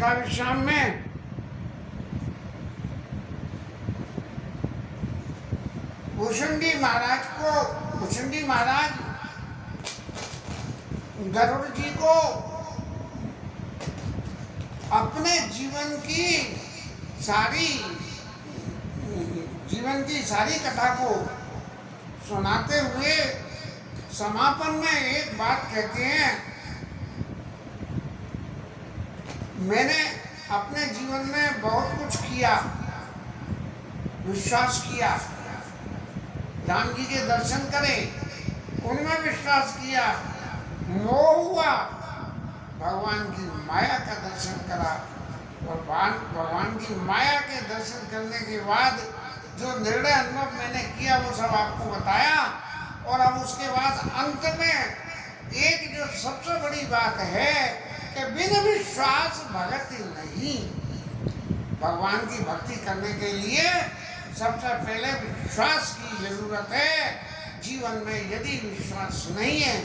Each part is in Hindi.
था विश्राम में। भुशुंडी महाराज गरुड़ जी को अपने जीवन की सारी कथा को सुनाते हुए समापन में एक बात कहते हैं, मैंने अपने जीवन में बहुत कुछ किया, विश्वास किया, राम जी के दर्शन करे, उनमें विश्वास किया, मोह हुआ, भगवान की माया का दर्शन करा और भगवान की माया के दर्शन करने के बाद जो निर्णय अनुभव मैंने किया वो सब आपको बताया। और अब उसके बाद अंत में एक जो सबसे बड़ी बात है कि बिन विश्वास भक्ति नहीं। भगवान की भक्ति करने के लिए सबसे पहले विश्वास की जरूरत है। जीवन में यदि विश्वास नहीं है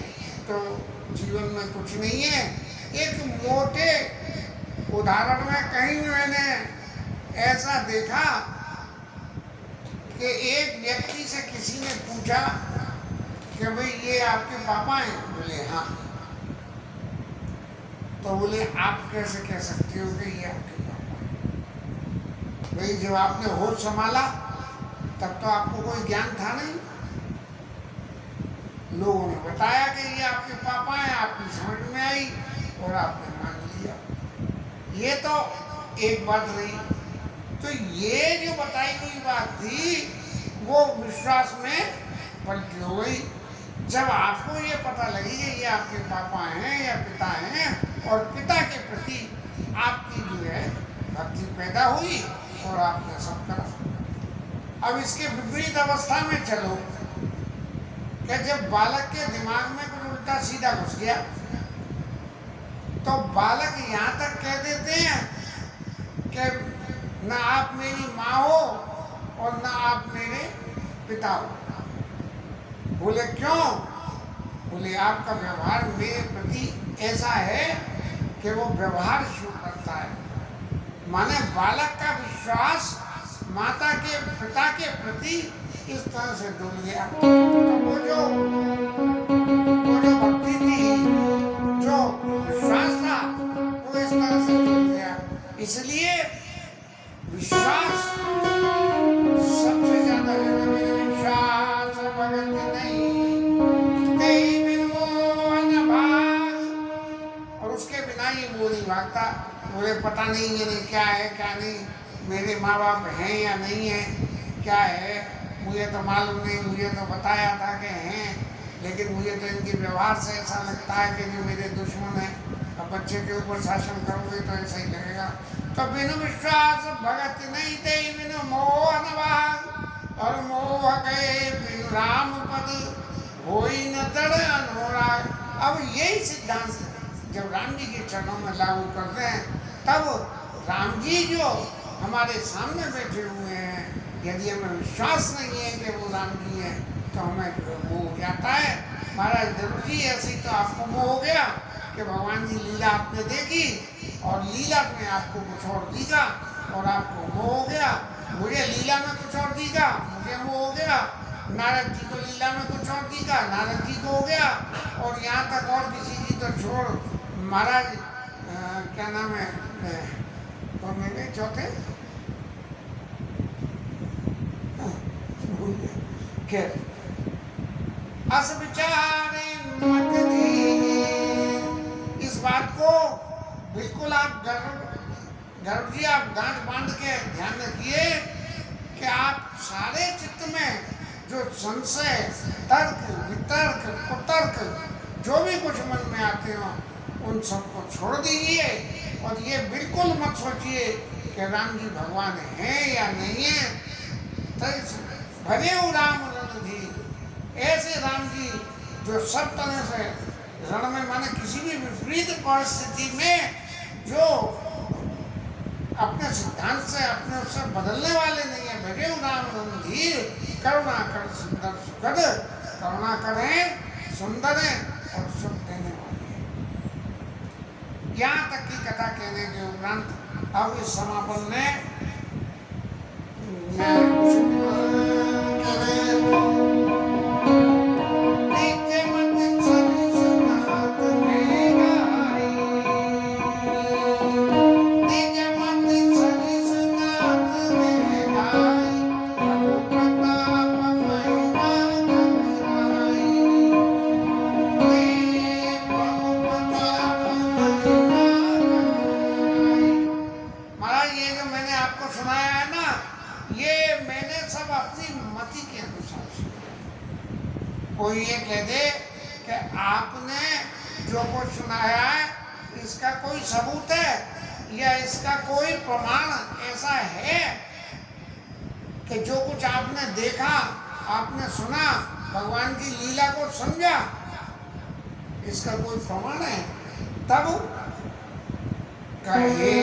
तो जीवन में कुछ नहीं है। एक मोटे उदाहरण में कहीं मैंने ऐसा देखा कि एक व्यक्ति से किसी ने पूछा कि भाई ये आपके पापा हैं? बोले हाँ। तो बोले आप कैसे कह सकते हो कि ये आपके पापा हैं? भाई जब आपने होश संभाला तब तो आपको कोई ज्ञान था नहीं, लोगों ने बताया कि ये आपके पापा हैं, आपकी समझ में आई और आपने मान लिया। ये तो एक बात रही। तो ये जो बताई हुई बात थी वो विश्वास में पलटी हो गई। जब आपको ये पता लगी कि ये आपके पापा हैं या पिता हैं और पिता के प्रति आपकी जो है भक्ति पैदा हुई और आपने सब करा। अब इसके विपरीत अवस्था में चलो कि जब बालक के दिमाग में कुछ उल्टा सीधा घुस गया तो बालक यहाँ तक कह देते हैं कि न आप मेरी माँ हो और न आप मेरे पिता हो। बोले क्यों? बोले आपका व्यवहार मेरे प्रति ऐसा है कि वो व्यवहार शुरू करता है। माने बालक का विश्वास माता के पिता के प्रति इस तरह से डूब गया। तो वो जो भक्ति थी, जो विश्वास था, वो इस तरह से डूब गया। इसलिए विश्वास सबसे ज्यादा विश्वास भक्ति नहीं, और उसके बिना ये मोह नहीं भागता। बोले पता नहीं ये नहीं क्या है क्या नहीं, मेरे माँ बाप हैं या नहीं है, क्या है मुझे तो मालूम नहीं, मुझे तो बताया था कि हैं, लेकिन मुझे तो इनके व्यवहार से ऐसा लगता है कि ये मेरे दुश्मन है। अब बच्चे के ऊपर शासन करोगे तो ऐसा ही लगेगा। तो बिनु विश्वास भगत नहीं थे बिनु मोह अनभाग, और मोह गए बिनु राम पद होई न दृढ़ अनुराग। अब यही सिद्धांत जब राम जी के चरणों में लागू करते हैं तब राम जी जो हमारे सामने बैठे हुए हैं, यदि हमें विश्वास नहीं है कि वो राम जी हैं तो हमें मोह हो जाता है। महाराज ध्रुव जी ऐसे ही तो आपको मोह हो गया कि भगवान की लीला आपने देखी और लीला में आपको कुछ और दिखा और आपको मोह हो गया। मुझे लीला में कुछ और दिखा, मुझे मोह हो गया। नारद जी को लीला में कुछ और दिखा, नारद जी को हो गया। और यहाँ तक और किसी की तो छोड़, महाराज क्या नाम है कौन है चौथे अस विचारे मत दी। इस बात को बिल्कुल आप गर्भ जी आप गांठ बांध के ध्यान रखिए कि आप सारे चित्त में जो संशय, तर्क, वितर्क, कुतर्क जो भी कुछ मन में आते हो उन सबको छोड़ दीजिए और ये बिल्कुल मत सोचिए कि राम जी भगवान हैं या नहीं है। भले राम रणधीर, ऐसे राम जी जो सब तरह से रण में माने किसी भी विपरीत परिस्थिति में जो अपने सिद्धांत से अपने उससे बदलने वाले नहीं है। भले राम रणधीर करुणा कर सुंदर सुखद, करुणा करें सुंदर है और सुख देने वाले हैं। यहाँ तक की कथा कहने के उपरांत अब इस समापन में कोई ये कह दे कि आपने जो कुछ सुनाया है इसका कोई सबूत है या इसका कोई प्रमाण ऐसा है कि जो कुछ आपने देखा, आपने सुना, भगवान की लीला को समझा, इसका कोई प्रमाण है? तब कहे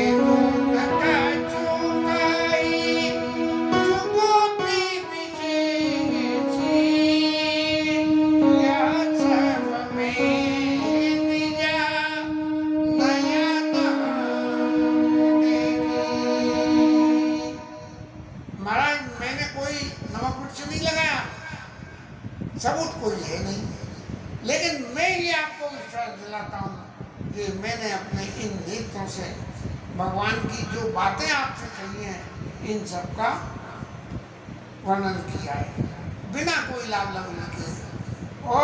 सबूत कोई है नहीं, लेकिन मैं ये आपको विश्वास दिलाता हूँ कि मैंने अपने इन नेत्रों से भगवान की जो बातें आपसे कही हैं इन सब का वर्णन किया है बिना कोई लाभ लगने के। ओ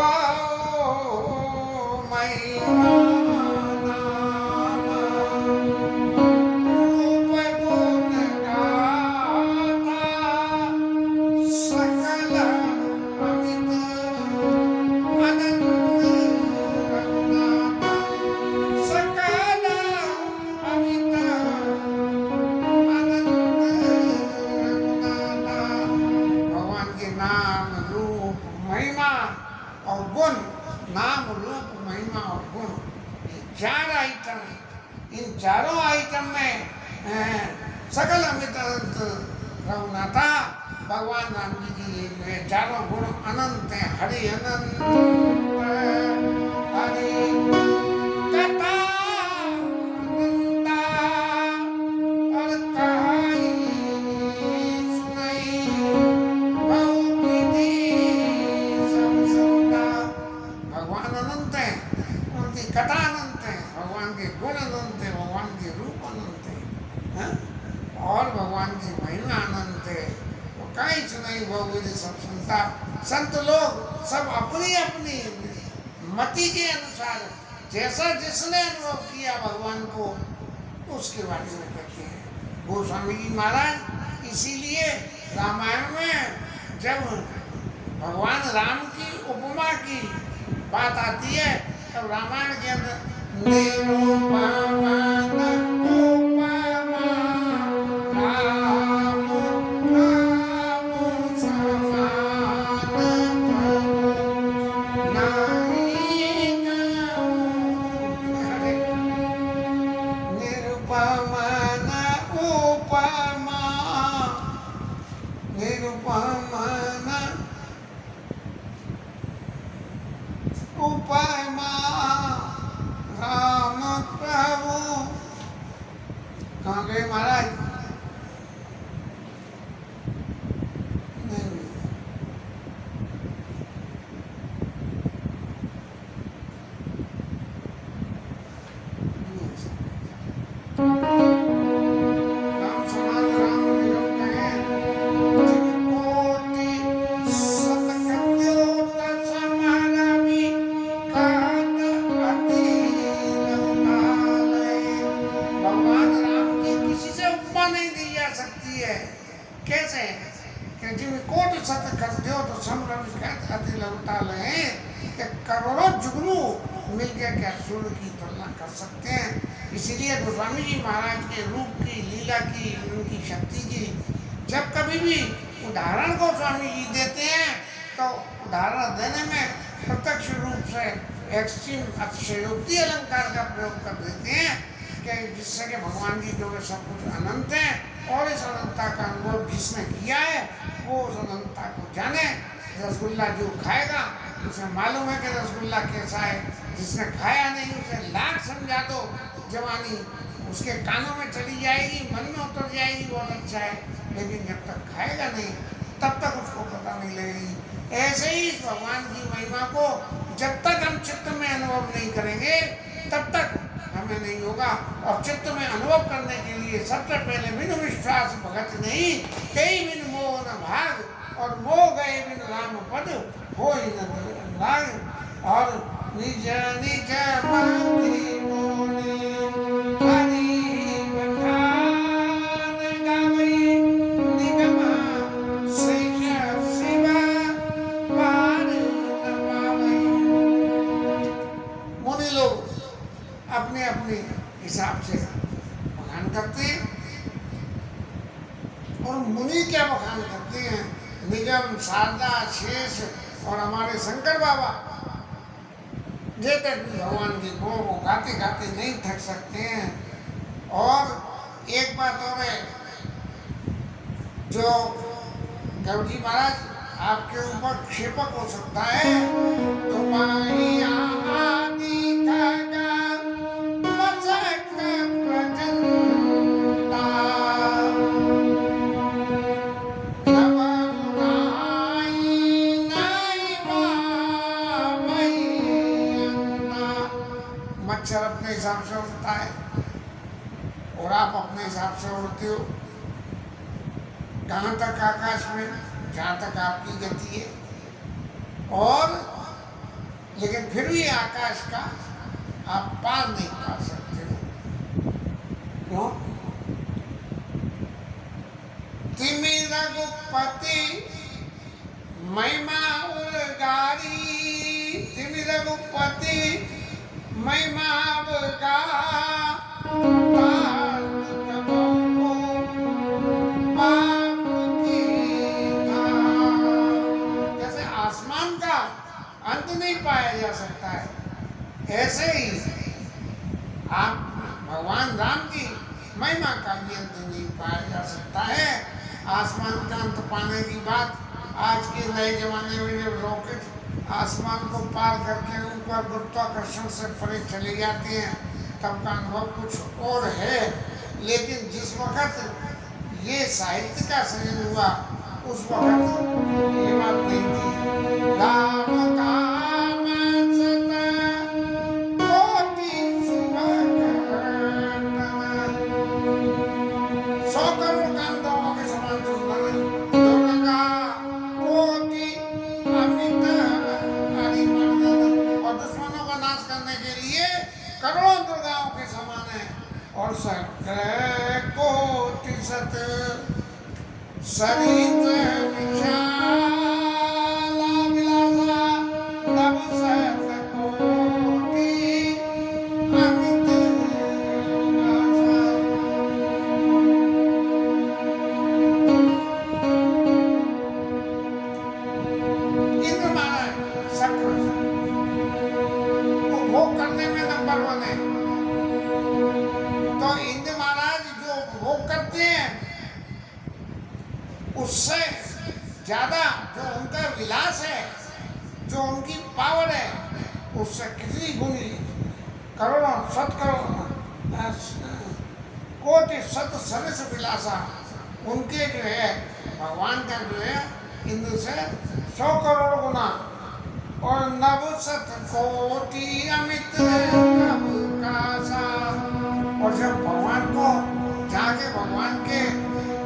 इन चारों आइटम में सकल अमित अनंत रघुनाथा भगवान राम जी की जो है चारों गुण अनंत हैं। हरि अनंत हरि कथा अनंता और कहाई सुनाई बहुविधि सब संता। भगवान अनंत हैं, उनकी कथा अनंत है, भगवान के गुण अनंत है, भगवान के रूप अनंत है, और भगवान की महिमा अनंत है। वो कहीं सुनाई बहुविधि सब संता। संत लोग सब अपनी अपनी मति के अनुसार जैसा जिसने अनुभव किया भगवान को उसके बारे में कहते हैं। गोस्वामी जी महाराज इसीलिए रामायण में जब भगवान राम की उपमा की बात आती है तब रामायण के अंदर कहाँ गए महाराज? कैसे कि जिन कोट सत कर दो तो समरम अति लौटाल है कि करोड़ों जुगनू मिलकर क्या सूर्य की तुलना कर सकते हैं। इसीलिए गोस्वामी जी महाराज के रूप की, लीला की, उनकी शक्ति की जब कभी भी उदाहरण गोस्वामी जी देते हैं तो उदाहरण देने में प्रत्यक्ष रूप से एक्सट्रीम अतिशयोक्ति अलंकार का प्रयोग कर देते हैं कि जिससे कि भगवान की जो है सब कुछ अनंत है और इस अनंतता का अनुभव जिसने किया है वो उस अनंतता को जाने। रसगुल्ला जो खाएगा उसे मालूम है कि रसगुल्ला कैसा है, जिसने खाया नहीं उसे लाख समझा दो जवानी उसके कानों में चली जाएगी, मन में उतर जाएगी, बहुत अच्छा है, लेकिन जब तक खाएगा नहीं तब तक उसको पता नहीं लगेगी। ऐसे ही इस भगवान की महिमा को जब तक हम चित्त में अनुभव नहीं करेंगे तब तक हमें नहीं होगा। और चित्त में अनुभव करने के लिए सबसे पहले बिनु विश्वास भगत नहीं, कई बिन मोह न भाग, और मोह गए बिन राम पद हो ही न लाग। और निज निज मंत्री मोनि हरि बखान गावई, निगम शेष शिव पार न पावई। मुनि लोग अपने अपने हिसाब से बखान करते हैं। और मुनि क्या बखान करते हैं, निगम, शारदा, शेष और हमारे शंकर बाबा जब तक भी भगवान की को गाते गाते नहीं थक सकते हैं। और एक बात और है, जो गौर जी महाराज आपके ऊपर क्षेपक हो सकता है, तुम्हारी आदि का मसक प्रजनता, मच्छर अपने हिसाब से उड़ता है और आप अपने हिसाब से उड़ते हो, कहाँ तक आकाश में, जहाँ तक आपकी गति है। और लेकिन फिर भी आकाश का आप पार नहीं पा सकते हो। क्यों? तिमि रघुपति महिमा उलगारी, तिमि रघुपति महिमा उलगा, जैसे आसमान का अंत नहीं पाया जा सकता है, ऐसे ही आप भगवान राम की महिमा का भी अंत नहीं पाया जा सकता है। आसमान का अंत पाने की बात आज के नए जमाने में जब रॉकेट आसमान को पार करके ऊपर गुरुत्वाकर्षण से परे चले जाते हैं तब का अनुभव कुछ और है। लेकिन जिस वक्त ये साहित्य का सृजन हुआ उस वक्त ये बात नहीं थी। राम काम सत कोटि सुभग, 100 करोड़ कांताओं के समान सुंदर, दुर्गा कोटि अमित हरिमर्दन, और दुश्मनों का नाश करने के लिए करोड़ों दुर्गाओं के समान है। और सकल कोटि सत सरित विशाला विलासा, नभ सत कोटि अमित विलासा। इंद्र महाराज शक्र वो भोग करने में नंबर 1 है। तो इंद्र महाराज जो भोग करते हैं उससे ज्यादा जो उनका विलास है, जो उनकी पावर है, उससे कितनी गुनी करोड़ों शत करोड़ कोटि शत सहस्र विलासा उनके जो है भगवान का जो है इंद्र से 100 करोड़ गुना। और नभ शत कोटि अमित अवकाशा, और जब भगवान को जाके भगवान के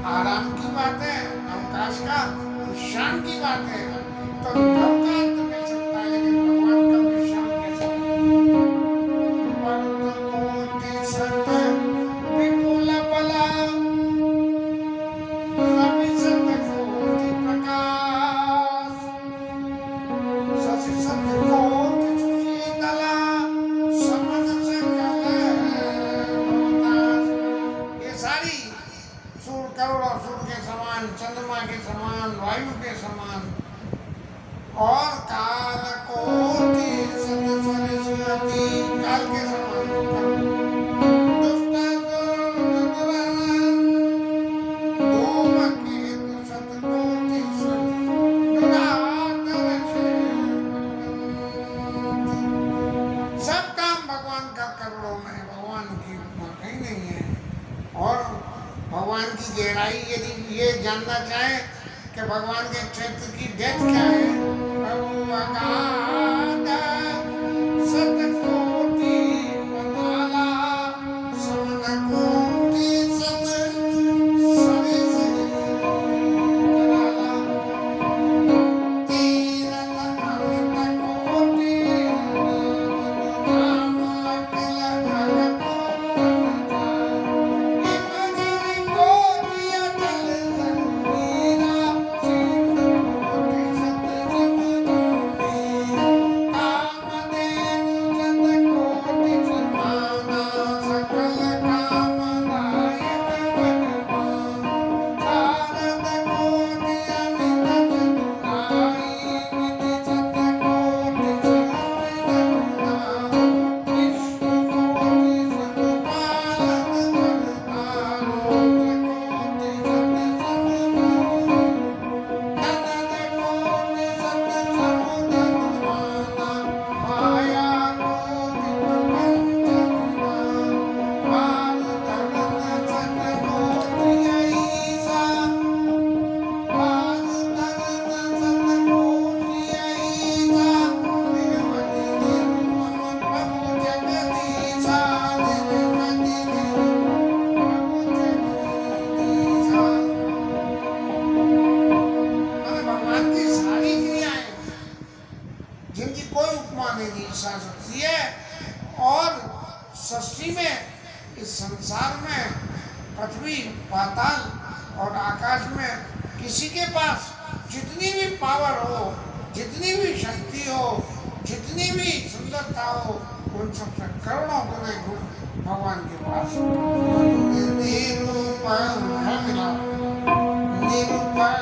आराम की बात है, अवकाश का विश्राम की बात है, तो लोकांत मिल सकता है, लेकिन भगवान का विश्राम कैसे? मरुत कोटि सत विपुल बला, रवि सत कोटि प्रकाश, शशि सत कोटि सुशीतला, समन सकल भवतास। ये सारी सूर्य करोड़ों सूर्य के समान, चंद्रमा के समान, वायु के समान, और काल कोटि सत सरस्वती काल के समान, दुष्ट धूमकेतु सत कोटि सब काम भगवान का करोड़ों में, भगवान की ये जानना चाहें कि भगवान के क्षेत्र की डेट क्या है, प्रभु अगाध सतकोटि पताला समन कोटि सत सरिस कराला तीरथ अमित कोटि नाम अखिल जगत इमगिरि कोटि अचल संगीरा सिंह कोटि सत जमदूरी कामधेनु सत कोटि समाना सकल कामदायक भगवान शारद कोटि अमित चतुराई विधि सत कोटि सुरभिरघुना विष्णु कोटि सतपालन करता रुद्र कोटि सत समरूप ननद कोटि सत समुद्रमाना माया कोटि प्रपंचगुना बाल धरन सत कोटि ऐसा बाल धरन सत कोटि ऐसा निर्मति निर्मम प्रभु जगदीशा निर्मति निर्मम प्रभु जगदीशा। अरे भगवान की सारी क्रियाएं जिनकी कोई उपमा नहीं दी जा सकती है, और सृष्टि में इस संसार में पृथ्वी पाताल और आकाश में किसी के पास जितनी भी पावर हो, जितनी भी शक्ति हो, जितनी भी सुंदरता हो, उन सबसे करोड़ों गुने गुण भगवान के पास निरूपम है मिला निरूपम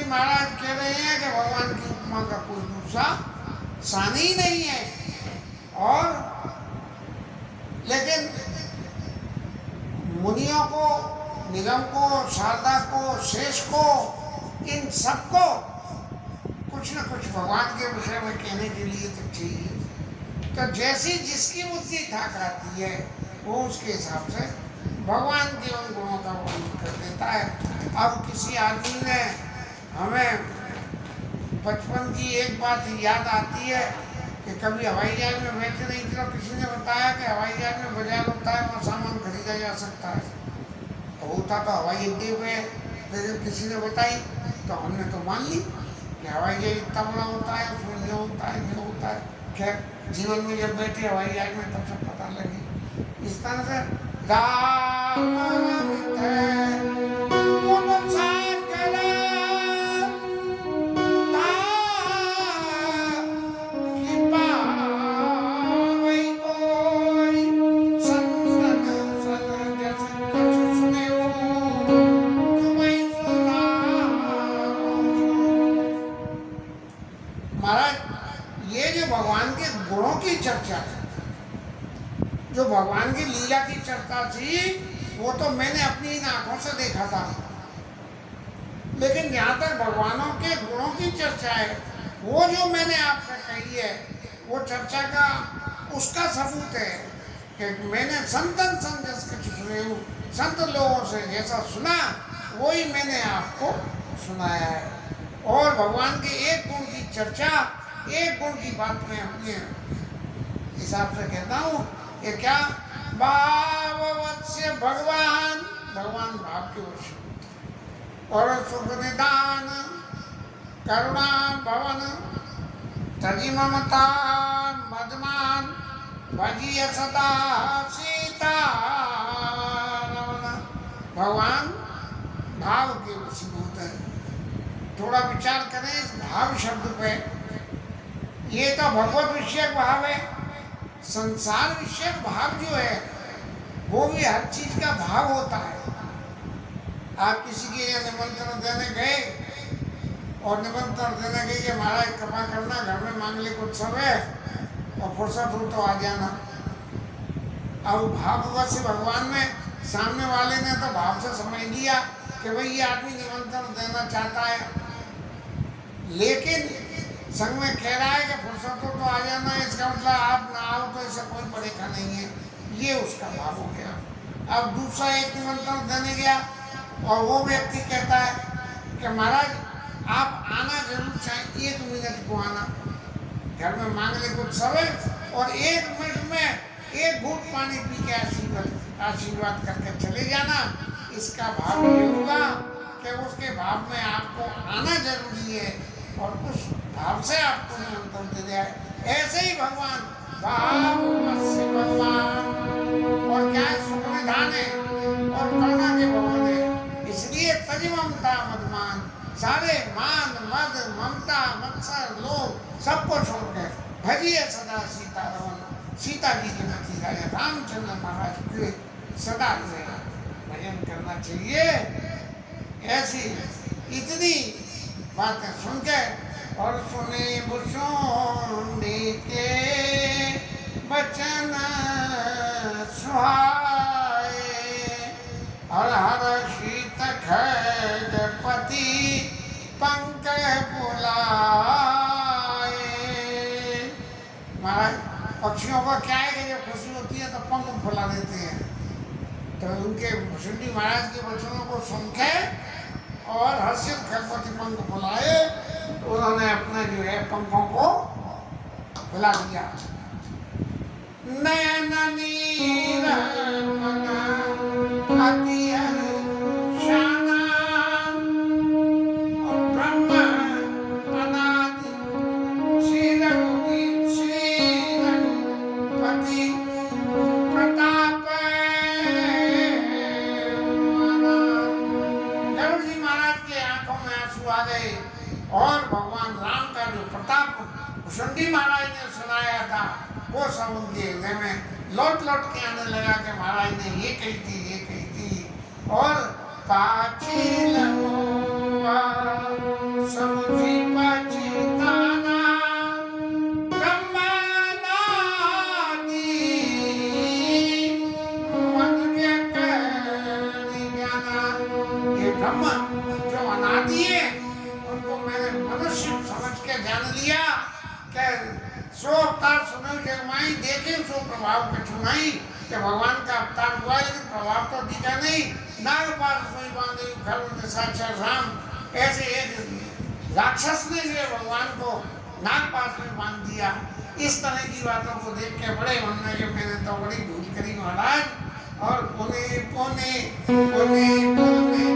महाराज कह रहे हैं कि भगवान की उपमा का कोई दूसरा सानी ही नहीं है। और लेकिन मुनियों को, निगम को, शारदा को, शेष को, इन सबको कुछ न कुछ भगवान के विषय में कहने के लिए तो चाहिए। तो जैसी जिसकी बुद्धि ठाक आती है वो उसके हिसाब से भगवान के उन गुणों का वर्णन कर देता है। अब किसी आदमी ने, हमें बचपन की एक बात याद आती है कि कभी हवाई जहाज में बैठे नहीं थे, तो किसी ने बताया कि हवाई जहाज में बाजार होता है, वहाँ सामान खरीदा जा सकता है। तो होता तो हवाई अड्डे पे, लेकिन किसी ने बताई तो हमने तो मान ली कि हवाई जहाज इतना बड़ा होता है, उसमें ये होता है, ये होता है। खैर जीवन में जब बैठे हवाई जहाज में तब सब पता लगे। इस तरह से भगवान के गुणों की चर्चा है, जो भगवान की लीला की चर्चा थी, वो तो मैंने अपनी इन आंखों से देखा था। लेकिन जहाँ तक भगवानों के गुणों की चर्चा है, वो जो मैंने आपसे कही है, वो चर्चा का उसका सबूत है कि मैंने संतन संजस के सुने हूँ, संत लोगों से जैसा सुना वही मैंने आपको सुनाया है। और भगवान के एक गुण की चर्चा, एक गुण की बात मैं अपने हिसाब से कहता हूँ, ये क्या भाव वत्स्य भगवान, भगवान भाव के वश और सुख निदान करुणा भवन तजी ममता मदमान भजिय सदा सीता रमन। भगवान भाव के वशीभूत है। थोड़ा विचार करें इस भाव शब्द पे। ये तो भगवत विषयक भाव है। संसार विषयक भाव जो है वो भी हर चीज का भाव होता है। आप किसी के निमंत्रण देने गए और निमंत्रण देने गए कि महाराज कृपा करना घर में मांगलिक उत्सव है और फुर्सत हो तो आ जाना। अब भाववश भगवान में सामने वाले ने तो भाव से समझ लिया कि भाई ये आदमी निमंत्रण देना चाहता है, लेकिन संग में कह रहा है कि फुर्सत हो तो आ जाना। इसका मतलब आप ना आओ तो इससे कोई परेखा नहीं है। ये उसका भाव हो गया। अब दूसरा एक निमंत्रण देने गया और वो व्यक्ति कहता है कि महाराज आप आना जरूर चाहिए, 1 मिनट को आना, घर में मांगलिक उत्सव है और 1 मिनट में 1 घूंट पानी पी के आशीर्वाद करके चले जाना। इसका भाव ये होगा कि उसके भाव में आपको आना जरूरी है और उस भाव से आपको निमंत्रण दे दिया है। ऐसे ही भगवान भाव से भगवान और क्या है, सुख निधान है और करुणा के भगवान है। इसलिए तज ममता मदमान, सारे मान मद ममता मत्सर लोभ सबको छोड़ के भजिए सदा सीता रमन, सीता जी के मती राजा रामचंद्र महाराज के सदा भजन करना चाहिए। ऐसी इतनी बातें सुन के और सुने भुषुंडी के वचन सुहाए, हर हर शीत खगपति पंकज बुलाए। महाराज पक्षियों को क्या है कि जब खुशी होती है तो पंख फुला देते हैं। तो उनके भुषुंडी महाराज के वचनों को सुन के और हर्षित खगपति पंख फुलाए, उन्होंने अपने जो है पंखों को फुला दिया। नयन नीर मना अति हर्षाना और ब्रह्म अनादि श्री रघुपति प्रताप। गरुड़ जी महाराज के आंखों में आंसू आ गए और भगवान राम का जो प्रताप भुषुंडी महाराज ने सुनाया था वो सब उनके हृदय में लौट लौट के आने लगा कि महाराज ने ये कही थी, ये कही थी। और पाची लगुआ समुझी पछताना ब्रह्मानादि मनुष्य करि ज्ञाना। ये ब्रह्म जो अनादि है उनको मैंने मनुष्य समझ के जान लिया कि सो अवतार सुनो जगमाई देखे सो प्रभाव कछुनाई। कि भगवान का अवतार हुआ लेकिन प्रभाव तो दिखा नहीं। नागपाल सोई बांधे घर में साक्षात राम। ऐसे एक राक्षस ने जो भगवान को नागपाल में बांध दिया। इस तरह की बातों को देख के बड़े मन में कि मैंने तो बड़ी भूल करी महाराज। और पुने पुने पुने पुने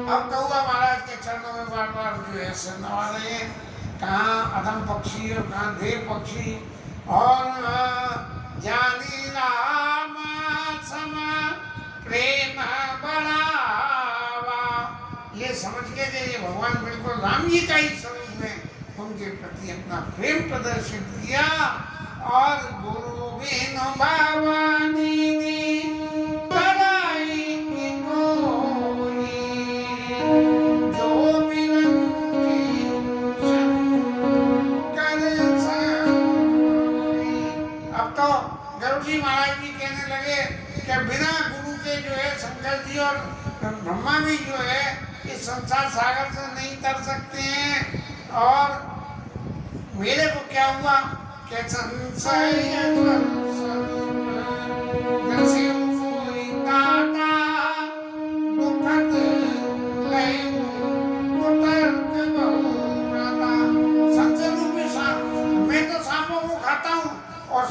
अब कौआ महाराज के चरणों में बार बार जो है सिर नवा रहे हैं। कहाँ अधम पक्षी और कहाँ देव पक्षी। और जानी राम सम प्रेम बढ़ावा, ये समझ के ये भगवान बिल्कुल राम जी का ही स्वरूप है, उनके प्रति अपना प्रेम प्रदर्शित किया। और गुरु बिनु भवानी महाराज जी कहने लगे कि बिना गुरु के जो है शंकर जी और ब्रह्मा भी जो है इस संसार सागर से नहीं तर सकते हैं। और मेरे को क्या हुआ कि संशय संशय रूपी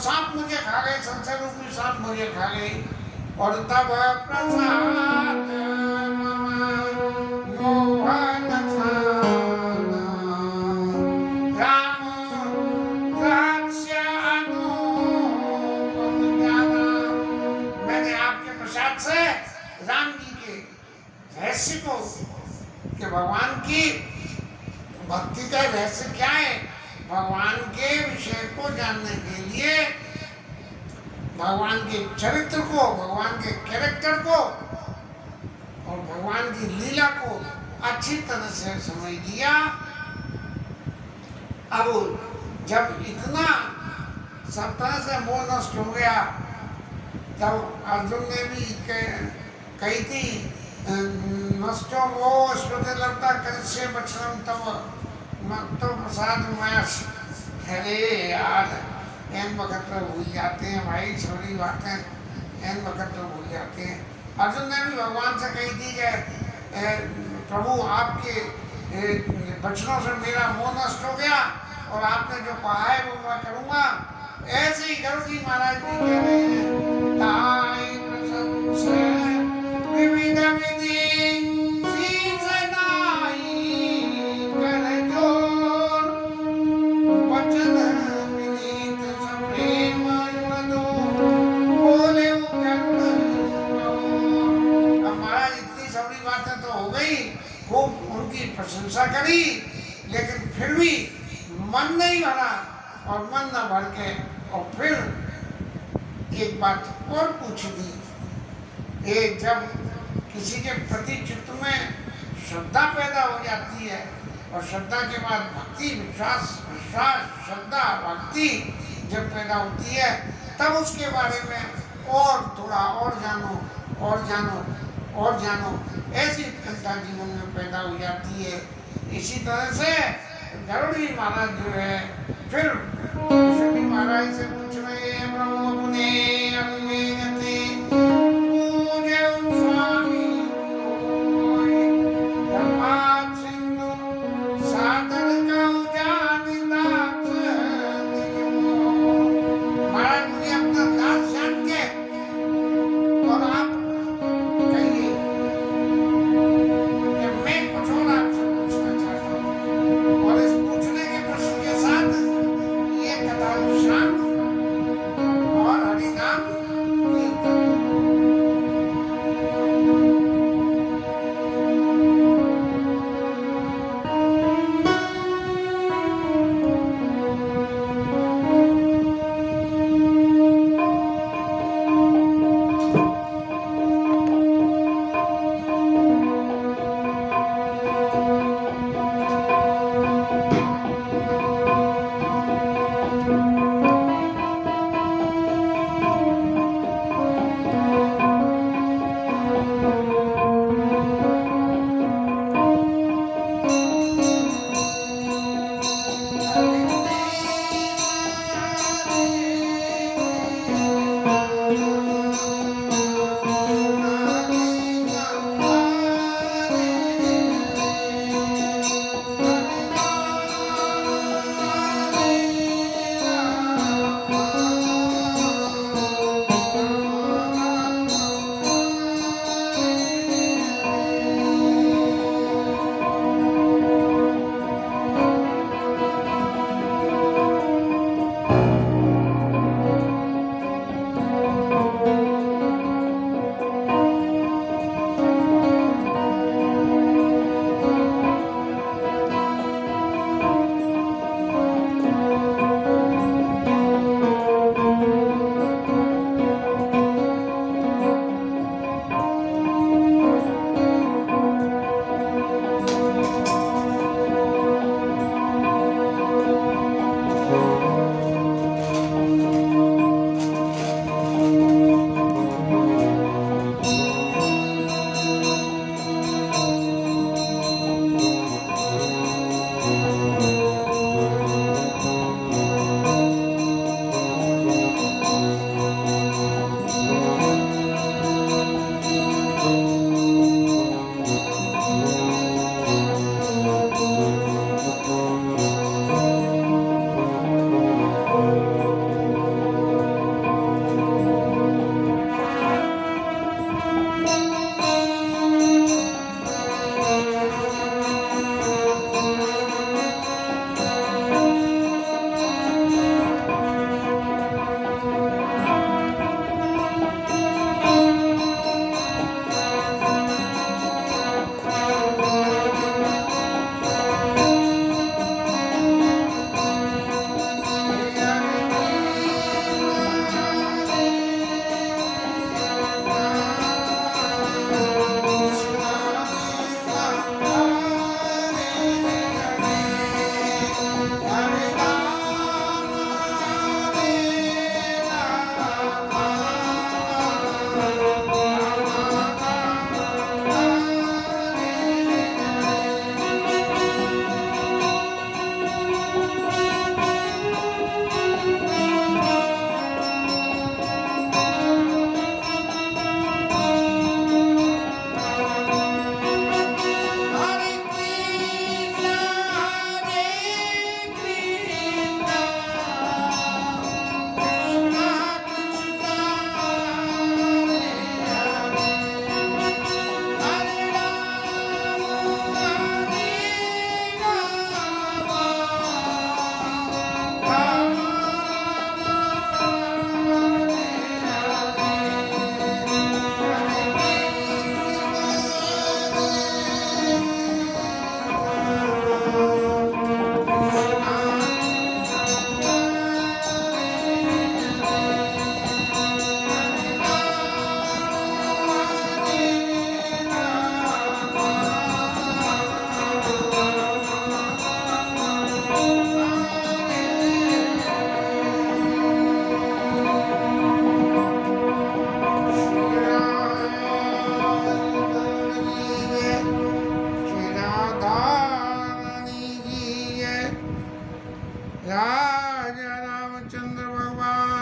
सांप मुझे खा गए, संसार रूपी सांप मुझे खा गए। और तब प्रसाद मोहन थाना, राम द्राक्ष्यानुपम ज्ञाना। मैंने आपके प्रसाद से राम जी के रहस्य को, कि भगवान की भक्ति का रहस्य क्या है, भगवान के विषय को जानने के लिए, भगवान के चरित्र को, भगवान के कैरेक्टर को और भगवान की लीला को अच्छी तरह से समझ लिया। अब जब इतना सब तरह से मोह नष्ट हो गया, तब अर्जुन ने भी कही थी, नष्टो मोह स्मृति लब्धा करिष्ये वचनम तव मत्तो प्रसाद माया। अरे यार, एन वक्त पर भूल जाते हैं भाई, छोटी बातें एन वक्त पर भूल जाते हैं। अर्जुन ने भी भगवान से कही थी कि प्रभु आपके वचनों से मेरा मोह नष्ट हो गया और आपने जो कहा है वो मैं करूँगा। ऐसे ही गरुड़ जी महाराज भी कह रहे हैं, ताई प्रशंसे विविध विधि प्रशंसा करी, लेकिन फिर भी मन नहीं भरा। और मन न भर के और फिर एक बात और पूछ दी। एक जब किसी के प्रति चित्त में श्रद्धा पैदा हो जाती है और श्रद्धा के बाद भक्ति, विश्वास, श्रद्धा, भक्ति जब पैदा होती है, तब उसके बारे में और थोड़ा और जानो और जानो और जानो, ऐसी चिंता जीवन में पैदा हो जाती है। इसी तरह से गरुड़ जी महाराज जो है फिर कृष्ण जी महाराज से पूछ रहे हैं, प्रभु अपने अनुमेयते पूजे स्वामी धर्मात् सिंधु साधन कौ जानिदात निजमो। महाराज मुझे अपना दास जान के और आप कहिए कि मैं कुछ और आपसे पूछना चाहता हूँ। और इस पूछने के प्रश्न के साथ ये कथानुशांत और हरिनाम कीर्तन।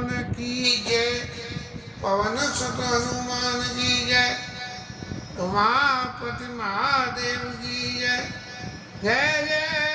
पवन की जय, पवन सुत हनुमान की जय, उमापति महादेव की जय, जय जय